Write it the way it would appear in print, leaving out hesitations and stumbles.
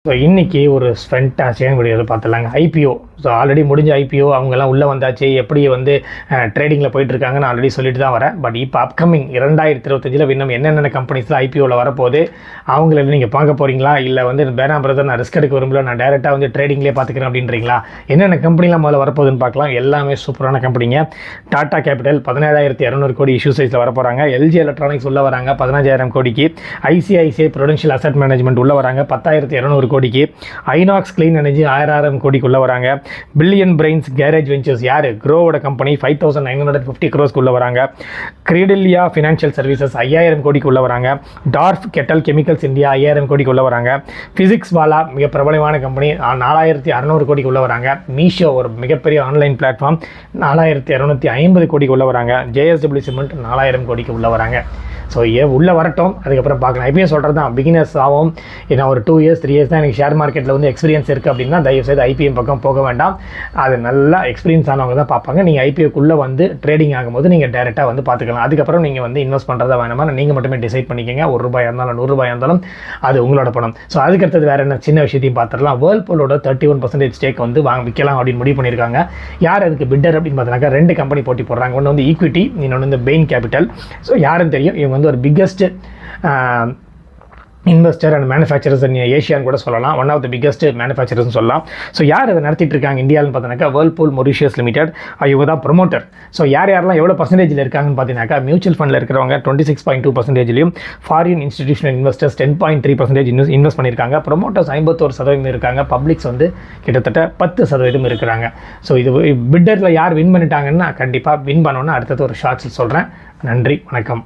So இன்றைக்கி ஒரு ஃபென்டாஸ்டிக்கான video பார்த்துலாங்க. IPO so already முடிஞ்ச ஐபிஓ அவங்கெல்லாம் உள்ளே வந்தாச்சு, எப்படி வந்து ட்ரேடிங்கில் போயிட்டுருக்காங்கன்னு ஆல்ரெடி சொல்லிட்டு தான் வரேன். பட் இப்போ அப்கமிங் 2025 இன்னும் என்னென்ன கம்பெனிஸில் ஐபிஓவில் வரப்போகுது, அவங்கள நீங்கள் பார்க்க போகிறீங்களா, இல்லை வந்து பேனா பிரதர் நான் ரிஸ்க் எடுக்க விரும்பல, நான் டேரெக்டாக வந்து ட்ரேடிங்லேயே பார்த்துக்கிறேன் அப்படின்றீங்களா, என்னென்ன கம்பெனிலாம் முதல்ல வரப்போகுதுன்னு பார்க்கலாம். எல்லாமே சூப்பரான கம்பெனிங்க. டாடா கேபிட்டல் 17,200 கோடி இஷ்யூ சைஸில் வர போகிறாங்க. எல்ஜி எலக்ட்ரானிக்ஸ் உள்ளே வராங்க 15,000 கோடிக்கு. ஐசிஐசிஐ ப்ரூடென்ஷியல் அசெட் மேனேஜ்மெண்ட் உள்ளே வராங்க 10,200 கோடிக்கு. ஐநாக்ஸ் கிளீன் எனர்ஜி 1000 கோடிக்குள்ளே வராங்க. பில்லியன் பிரெயின்ஸ் கேரேஜ் வெஞ்சர்ஸ் யார், க்ரோவோட கம்பெனி 5,950 crores வராங்க. கிரீடில்யா ஃபினான்ஷியல் சர்வீசஸ் 5,000 கோடிக்குள்ளே வராங்க. டார்ஃப் கெட்டல் கெமிக்கல்ஸ் இந்தியா 5,000 கோடிக்குள்ளே வராங்க. ஃபிசிக்ஸ் வாலா மிக பிரபலமான கம்பெனி 4,600 கோடிக்குள்ளே வராங்க. மீஷோ ஒரு மிகப்பெரிய ஆன்லைன் பிளாட்ஃபார்ம் 4,250 கோடிக்குள்ளே வராங்க. ஜேஎஸ்டபிள்யூ சிமெண்ட் 4,000 கோடிக்கு உள்ளே வராங்க. ஸோ உள்ளே வரட்டும், அதுக்கப்புறம் பார்க்கலாம். எப்பயும் சொல்கிறது தான், பிகினர்ஸ் ஆகும். ஏன்னா ஒரு 2 years 3 years தான் எனக்கு ஷேர் மார்க்கெட்டில் வந்து எக்ஸ்பீரியன்ஸ் இருக்குது அப்படின்னா தயவுசெய்து ஐபிஎம் பக்கம் போக வேண்டாம். அது நல்லா எக்ஸ்பீரியன்ஸ் ஆனவங்க தான் பார்ப்பாங்க. நீங்கள் ஐபிஓக்குள்ளே வந்து ட்ரேடிங் ஆகும்போது நீங்கள் டேரெக்டாக வந்து பார்த்துக்கலாம். அதுக்கப்புறம் நீங்கள் வந்து இன்வெஸ்ட் பண்ணுறதா வேணுமா நீங்கள் மட்டுமே டிசைட் பண்ணிக்கோங்க. ₹1 இருந்தாலும் ₹100 இருந்தாலும் அது உங்களோட பணம். ஸோ அதுக்கடுத்தது வேறு என்ன சின்ன விஷயத்தையும் பார்த்துடலாம். வேர்ல்பூலோட 31% ஸ்டேக் வந்து விற்கலாம் அப்படின்னு முடிவு பண்ணியிருக்காங்க. யார் அதுக்கு பிட்டர் அப்படின்னு பார்த்தீங்கன்னா 2 கம்பெனி போட்டி போடுறாங்க. ஒன்று வந்து ஈக்விட்டி, இன்னொன்று வந்து பெயின் கேபிட்டல். ஸோ யாருன்னு தெரியும், இவங்க வந்து ஒரு பிக்கஸ்ட் இன்வெஸ்டர் அண்ட் மேனுஃபேக்சரர்ஸ் இன் ஏஷியான்னு கூட சொல்லலாம். ஒன் ஆஃப் த பிக்கஸ்ட் மேனுஃபேக்சரர்ஸ்னு சொல்லலாம். ஸோ யார் அதை நடத்திட்டு இருக்காங்க இந்தியாவில்னு பார்த்தீங்கன்னாக்கா வேர்ல்பூல் மொரிஷியஸ் லிமிடெட், இவங்க தான் ப்ரொமோட்டர். ஸோ யாரெல்லாம் எவ்வளோ பர்சன்டேஜில் இருக்காங்கன்னு பார்த்தீங்கன்னாக்கா மியூச்சுவல் ஃபண்டில் இருக்கிறவங்க 26.2%, ஃபாரின் இன்ஸ்டிடியூஷனல் இன்வெஸ்டர்ஸ் 10.3% இன்வெஸ்ட் பண்ணியிருக்காங்க. ப்ரொமோட்டர்ஸ் 51% இருக்காங்க. பப்ளிக்ஸ் வந்து கிட்டத்தட்ட 10% இருக்கிறாங்க. ஸோ இது பிட்டரில் யார் வின் பண்ணிட்டாங்கன்னா கண்டிப்பாக வின் பண்ணோன்னா அடுத்தது ஒரு ஷார்ட்ஸில் சொல்கிறேன். நன்றி, வணக்கம்.